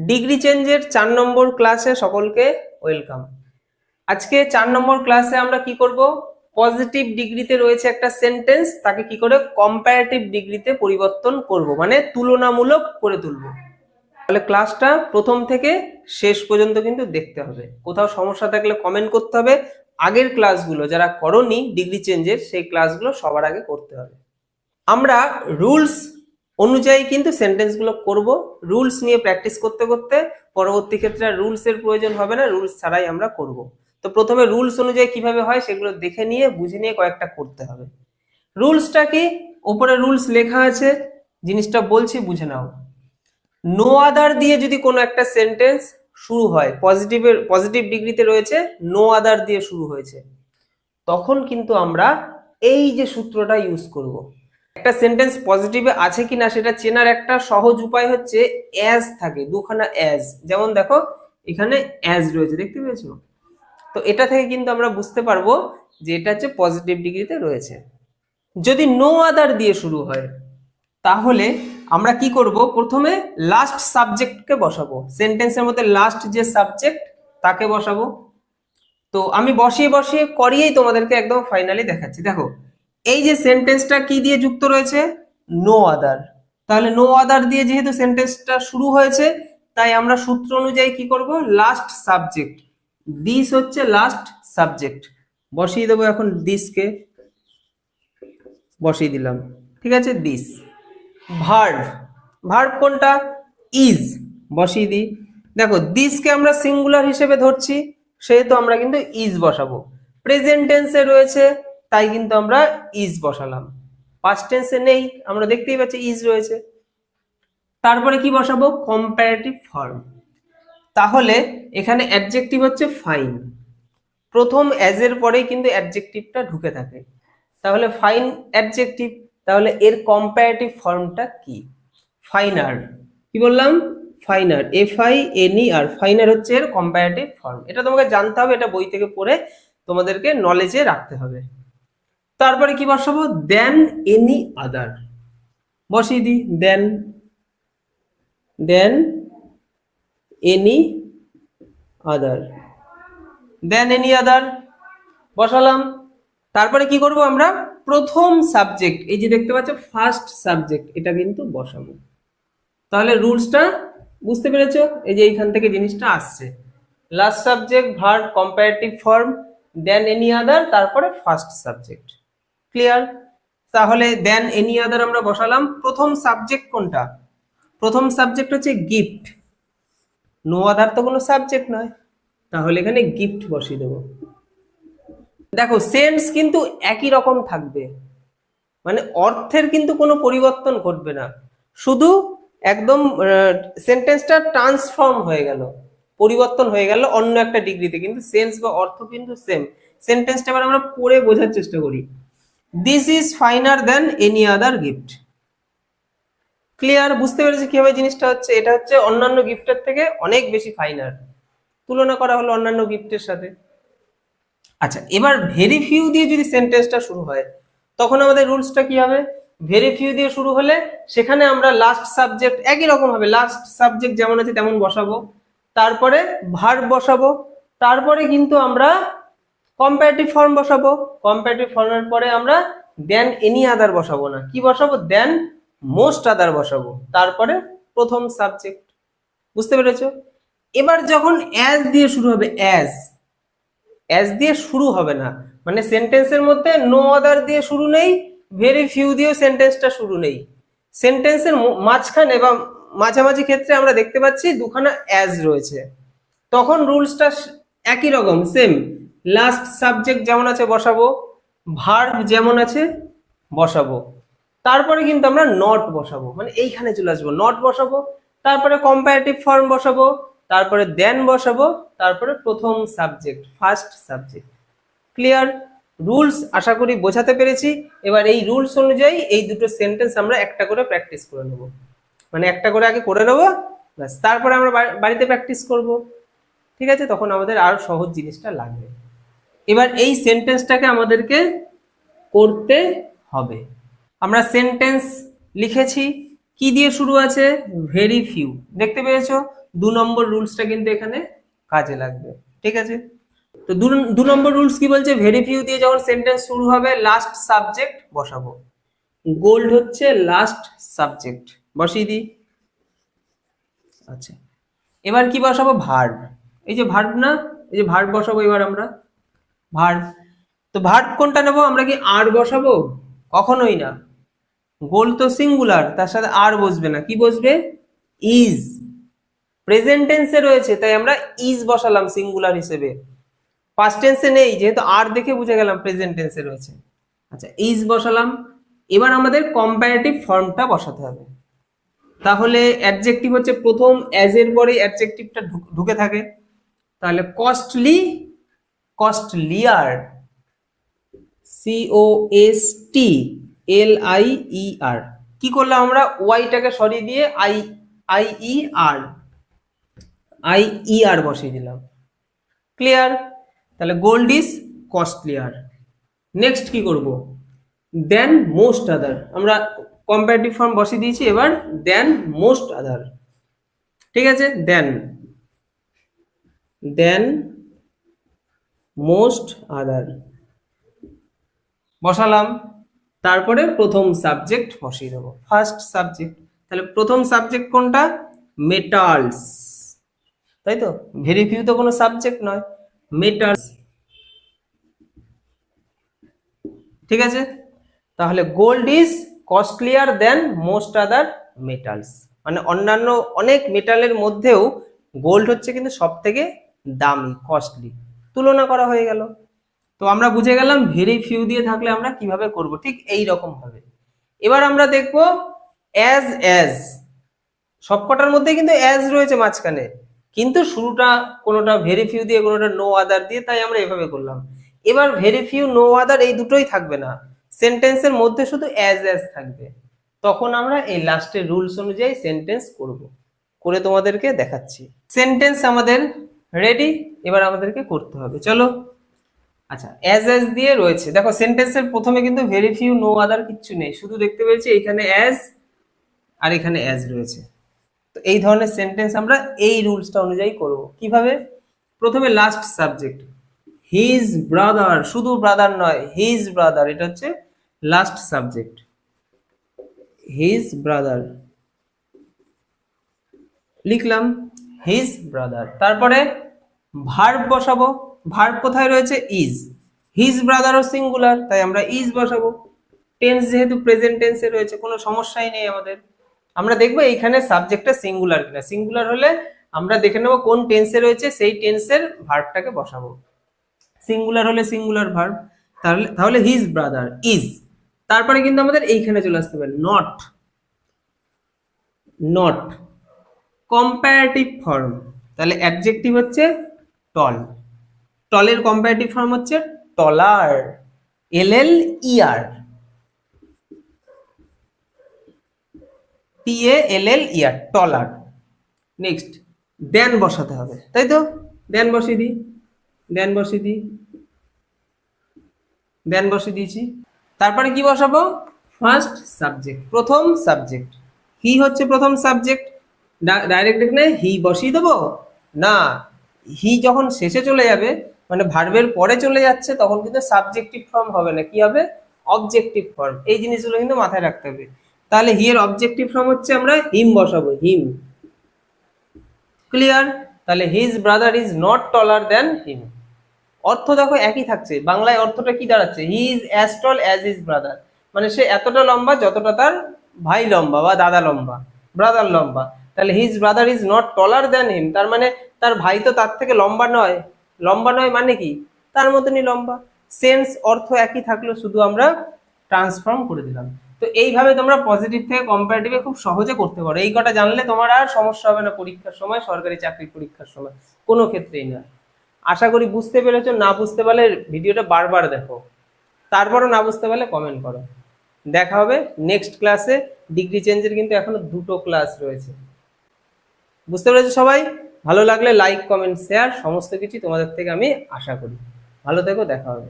Degree চেঞ্জের 4 নম্বর ক্লাসে সকলকে ওয়েলকাম। আজকে 4 নম্বর ক্লাসে আমরা কি করব, পজিটিভ ডিগ্রিতে রয়েছে একটা সেন্টেন্স, তাকে কি করে কম্পারেটিভ ডিগ্রিতে পরিবর্তন করব, মানে তুলনামূলক করে তুলব। তাহলে ক্লাসটা প্রথম থেকে শেষ পর্যন্ত কিন্তু দেখতে হবে। কোথাও সমস্যা থাকলে কমেন্ট করতে হবে। আগের ক্লাসগুলো যারা করোনি ডিগ্রি চেঞ্জের, সেই ক্লাসগুলো সবার আগে করতে হবে। আমরা রুলস অনুযায়ী কিন্তু সেন্টেন্স গুলো করব। রুলস নিয়ে প্র্যাকটিস করতে করতে পরবর্তী ক্ষেত্রে রুলস এর প্রয়োজন হবে না, রুলস ছাড়াই আমরা করব। তো প্রথমে রুলস অনুযায়ী কিভাবে হয় সেগুলো দেখে নিয়ে বুঝে নিয়ে কয়েকটা করতে হবে। রুলসটা কি, উপরে রুলস লেখা আছে, জিনিসটা বলছি বুঝে নাও। নো আদার দিয়ে যদি কোনো একটা সেন্টেন্স শুরু হয়, পজিটিভ ডিগ্রিতে রয়েছে, নো আদার দিয়ে শুরু হয়েছে, তখন কিন্তু আমরা এই যে সূত্রটা ইউজ করব। একটা সেন্টেন্স পজিটিভে আছে কিনা সেটা চেনার একটা সহজ উপায় হচ্ছে অ্যাজ থাকে, দুখানা অ্যাজ। যেমন দেখো এখানে অ্যাজ রয়েছে, দেখতে পেয়েছো? তো এটা থেকে কিন্তু আমরা বুঝতে পারবো যে এটা হচ্ছে পজিটিভ ডিগ্রিতে রয়েছে। যদি নো আদার দিয়ে শুরু হয় তাহলে আমরা কি করব, প্রথমে লাস্ট সাবজেক্টকে বসাবো। সেন্টেন্সের মধ্যে লাস্ট যে সাবজেক্ট তাকে বসাবো। তো আমি বসিয়ে বসিয়ে করিয়েই তোমাদেরকে একদম ফাইনালি দেখাচ্ছি। দেখো এই যে সেন্টেন্সটা কি দিয়ে যুক্ত রয়েছে, নো আদার। তাহলে নো আদার দিয়ে যেহেতু সেন্টেন্সটা শুরু হয়েছে, তাই আমরা সূত্র অনুযায়ী কি করব, লাস্ট সাবজেক্ট, দিস হচ্ছে লাস্ট সাবজেক্ট, বসিয়ে দেবো। এখন দিসকে বসিয়ে দিলাম, ঠিক আছে। দিস ভার্ব, ভার্ব কোনটা, ইজ, বসিয়ে দিই। দেখো দিসকে আমরা সিঙ্গুলার হিসেবে ধরছি, সেহেতু আমরা কিন্তু ইজ বসাবো। প্রেজেন্ট টেন্সে রয়েছে তাই কিন্তু আমরা ইজ বসালাম। পাস্ট টেন্সে নেই, আমরা দেখতেই পাচ্ছি ইজ রয়েছে। তারপরে কি বসাবো, কম্পারেটিভ ফর্ম। তাহলে এখানে অ্যাডজেক্টিভ হচ্ছে ফাইন, প্রথম অ্যাজ এর পরেই কিন্তু অ্যাডজেক্টিভটা ঢুকে থাকে। তাহলে ফাইন অ্যাডজেক্টিভ, তাহলে এর কম্পারেটিভ ফর্মটা কি, ফাইনার। কি বললাম, ফাইনার, FINER, ফাইনার হচ্ছে এর কম্পারেটিভ ফর্ম। এটা তোমাকে জানতে হবে, এটা বই থেকে পড়ে তোমাদেরকে নলেজে রাখতে হবে। তারপরে কি বসাবো, দেন এনি আদার, বসিয়ে দিই। Than any other, than any other বসালাম। তারপরে কি করব, আমরা প্রথম সাবজেক্ট, এই যে দেখতে পাচ্ছ ফার্স্ট সাবজেক্ট, এটা কিন্তু বসাবো। তাহলে রুলসটা বুঝতে পেরেছো? এই যে এইখান থেকে জিনিসটা আসছে, last subject, verb, comparative form, than any other, তারপরে ফার্স্ট সাবজেক্ট। ক্লিয়ার? তাহলে দেন এনি আদার আমরা বসালাম। প্রথম সাবজেক্ট কোনটা, প্রথম সাবজেক্ট হচ্ছে গিফট, নো আদার তো কোনো সাবজেক্ট নয়, তাহলে এখানে গিফট বসিয়ে দেবো। দেখো সেন্স কিন্তু একই রকম থাকবে, মানে অর্থের কিন্তু কোনো পরিবর্তন ঘটবে না, শুধু একদম সেন্টেন্সটা ট্রান্সফর্ম হয়ে গেল, পরিবর্তন হয়ে গেল অন্য একটা ডিগ্রিতে, কিন্তু সেন্স বা অর্থ কিন্তু সেম। সেন্টেন্সটা এবার আমরা পড়ে বোঝার চেষ্টা করি। This is finer than any other gift. Clear? বুঝতে পেরেছি কিভাবে জিনিসটা হচ্ছে? এটা হচ্ছে অন্যান্য গিফটের থেকে অনেক বেশি ফাইনার, তুলনা করা হলো অন্যান্য গিফটের সাথে। আচ্ছা, এবার ভেরি ফিউ দিয়ে যদি সেন্টেন্সটা শুরু হয় তখন আমাদের রুলসটা কি হবে, ভেরি ফিউ দিয়ে শুরু হলে সেখানে আমরা লাস্ট সাবজেক্ট একই রকম হবে, লাস্ট সাবজেক্ট যেমন আছে তেমন বসাবো, তারপরে ভার্ব বসাবো, তারপরে কিন্তু আমরা কম্পারেটিভ ফর্ম বসাবো। কম্পারেটিভ ফর্মের পরে আমরা দেন এনি আদার বসাবো না, কি বসাবো, দেন মোস্ট আদার বসাবো, তারপরে প্রথম সাবজেক্ট। বুঝতে পেরেছো? এবার যখন অ্যাজ দিয়ে শুরু হবে, অ্যাজ দিয়ে শুরু হবে না, মানে সেন্টেন্সের মধ্যে নো আদার দিয়ে শুরু নেই, ভেরি ফিউ দিয়েও সেন্টেন্সটা শুরু নেই, সেন্টেন্সের মাঝখানে বা মাঝামাঝি ক্ষেত্রে আমরা দেখতে পাচ্ছি দুখানা অ্যাজ রয়েছে, তখন রুলসটা একই রকম সেম। লাস্ট সাবজেক্ট যেমন আছে বসাবো, ভার্ব যেমন আছে বসাবো, তারপরে কিন্তু আমরা নট বসাবো, মানে এইখানে চলে আসবো, নট বসাবো, তারপরে কম্পারেটিভ ফর্ম বসাবো, তারপরে দেন বসাবো, তারপরে প্রথম subject, first subject. Clear? Rules আশা করি বোঝাতে পেরেছি। এবার এই রুলস অনুযায়ী এই দুটো সেন্টেন্স আমরা একটা করে প্র্যাকটিস করে নেব, মানে একটা করে আগে করে নেবো, ব্যাস, তারপরে আমরা বাড়িতে প্র্যাকটিস করব। ঠিক আছে? তখন আমাদের আরো সহজ জিনিসটা লাগবে। এবার এই সেন্টেন্সটাকে আমাদেরকে করতে হবে। আমরা সেন্টেন্স লিখেছি, কি দিয়ে শুরু আছে, ভেরি ফিউ, দেখতে পেয়েছো? 2 নম্বর রুলসটা কিন্তু এখানে কাজে লাগবে। ঠিক আছে, তো 2 নম্বর রুলস কি বলছে, ভেরি ফিউ দিয়ে যখন সেন্টেন্স শুরু হবে লাস্ট সাবজেক্ট বসাবো। গোল্ড হচ্ছে লাস্ট সাবজেক্ট, বসিয়ে দিই। আচ্ছা, এবার কি বসাবো, ভার্ব। এই যে ভার্ব না, এই যে ভার্ব বসাবো এবার আমরা, ভার্ব। তো ভার্ব কোনটা নেবো আমরা, কি আর বসাবো? কখনোই না, গোল্ড তো সিঙ্গুলার, তার সাথে আর বসবে না, কি বসবে, ইজ। প্রেজেন্ট টেন্সে রয়েছে তাই আমরা ইজ বসালাম সিঙ্গুলার হিসেবে, পাস্ট টেন্সে নেই যেহেতু আর দেখে বুঝে গেলাম প্রেজেন্ট টেন্সে রয়েছে। আচ্ছা, ইজ বসালাম। এবার আমাদের কম্পারেটিভ ফর্মটা বসাতে হবে। তাহলে অ্যাডজেক্টিভ হচ্ছে প্রথম অ্যাজ এর পরে অ্যাডজেক্টিভটা ঢুকে থাকে, তাহলে কস্টলি, কস্টলিয়ার, COSTLIER। কি করলাম আমরা, ওয়াইটাকে সরিয়ে দিয়ে IER বসিয়ে দিলাম। ক্লিয়ার? তাহলে গোল্ড ইজ কস্টলিয়ার। নেক্সট কি করব, দেন মোস্ট আদার, আমরা কম্পারেটিভ ফর্ম বসিয়ে দিয়েছি, এবার দেন মোস্ট আদার। ঠিক আছে, দেন মোস্ট আদার বসালাম। তারপরে প্রথম সাবজেক্ট বসিয়ে দেবো, ফার্স্ট সাবজেক্ট। তাহলে প্রথম সাবজেক্ট কোনটা, মেটালস, তাই তো, ভেরি ফিউ তো কোনো সাবজেক্ট নয়, মেটালস। ঠিক আছে, তাহলে gold is costlier than most other metals, মানে অন্যান্য অনেক মেটালের মধ্যেও গোল্ড হচ্ছে কিন্তু সব থেকে দামি, কস্টলি, তুলনা করা হয়ে গেল। তো আমরা বুঝে গেলাম ভেরি ফিউ দিয়ে থাকলে আমরা কিভাবে করব, ঠিক এই রকম ভাবে। এবার আমরা দেখব অ্যাজ, সবকটার মধ্যে কিন্তু অ্যাজ রয়েছে মাঝখানে, কিন্তু শুরুটা কোনোটা ভেরি ফিউ দিয়ে কোনোটা নো আদার দিয়ে, তাই আমরা এভাবে করলাম। এবার ভেরি ফিউ নো আদার এই দুটোই থাকবে না, সেন্টেন্সের মধ্যে শুধু অ্যাজ থাকবে। তখন আমরা এই লাস্টের রুলস অনুযায়ী সেন্টেন্স করে তোমাদেরকে দেখাচ্ছি। সেন্টেন্স আমাদের রেডি, এবার আমাদেরকে করতে হবে, চলো। আচ্ছা, অ্যাজ দিয়ে রয়েছে, দেখো সেন্টেন্সের প্রথমে কিন্তু ভেরি ফিউ নো আদার কিচ্ছু নেই, শুধু দেখতে পেয়েছি এখানে অ্যাজ আর এখানে অ্যাজ রয়েছে। তো এই ধরনের সেন্টেন্স আমরা এই রুলসটা অনুযায়ী করব। কিভাবে, প্রথমে লাস্ট সাবজেক্ট, হিজ ব্রাদার, শুধু ব্রাদার নয়, হিজ ব্রাদার, এটা হচ্ছে লাস্ট সাবজেক্ট, হিজ ব্রাদার লিখলাম, হিজ ব্রাদার। তারপরে ভার্ব বসাবো, ভার্ব কোথায় রয়েছে, ইজ। হিজ ব্রাদারও সিঙ্গুলার, তাই আমরা ইজ বসাবো। টেন্স যেহেতু প্রেজেন্ট টেন্সে রয়েছে, কোনো সমস্যাই নেই আমাদের। আমরা দেখবো এইখানে সাবজেক্টটা সিঙ্গুলার কিনা, সিঙ্গুলার হলে আমরা দেখে নেবো কোন টেন্সে রয়েছে, সেই টেন্সের ভার্বটাকে বসাবো। সিঙ্গুলার হলে সিঙ্গুলার ভার্ব, তাহলে হিজ ব্রাদার ইজ। তারপরে কিন্তু আমাদের এইখানে চলে আসতে হবে, নট, নট কম্পারেটিভ ফর্ম, তাহলে অ্যাডজেক্টিভ হচ্ছে টল, টলের কম্পারেটিভ ফর্ম হচ্ছে টলার, LLER, TALLER, টলার। নেক্সট দেন বসাতে হবে, তাই তো, দেন বসিয়ে দিই, দেন বসিয়ে দিই, দেন বসিয়ে দিয়েছি। তারপরে কি বসাবো, ফার্স্ট সাবজেক্ট, প্রথম সাবজেক্ট। হি হচ্ছে প্রথম সাবজেক্ট, ডাইরেক্ট এখানে হি বসিয়ে দেবো না, হি যখন শেষে চলে যাবে, মানে ভার্বের পরে চলে যাচ্ছে, তখন কিন্তু সাবজেক্টিভ ফর্ম হবে না, কি হবে, অবজেক্টিভ ফর্ম। এই জিনিসগুলো কিন্তু মাথায় রাখতে হবে। তাহলে হি এর অবজেক্টিভ ফর্ম হচ্ছে আমরা হিম বসাবো, হিম। ক্লিয়ার? তাহলে his brother is not taller than him. অর্থ দেখো একই থাকছে, বাংলায় অর্থটা কি দাঁড়াচ্ছে, he is as tall as his brother, মানে সে এতটা লম্বা যতটা তার ভাই লম্বা বা দাদা লম্বা, ব্রাদার লম্বা। তাহলে his brother is not taller than him, তার মানে তার ভাই তো তার থেকে লম্বা নয়, লম্বা নয় মানে কি, তার মতনই লম্বা। সেন্স অর্থ একই থাকলো, শুধু আমরা ট্রান্সফর্ম করে দিলাম। তো এইভাবে তোমরা পজিটিভ থেকে কম্পারেটিভে খুব সহজে করতে পারো। এই কটা জানলে তোমার আর সমস্যা হবে না পরীক্ষার সময়, সরকারি চাকরির পরীক্ষার সময়, কোনো ক্ষেত্রেই না। আশা করি বুঝতে পেরেছো, না বুঝতে পারলে ভিডিওটা বারবার দেখো, তারপরও না বুঝতে পারলে কমেন্ট করো। দেখা হবে নেক্সট ক্লাসে। ডিগ্রি চেঞ্জের কিন্তু এখনো 2টো ক্লাস রয়েছে। বুঝতে পেরেছো সবাই? ভালো লাগলে লাইক, কমেন্ট, শেয়ার সমস্ত কিছু তোমাদের থেকে আমি আশা করি। ভালো থেকো, দেখা হবে।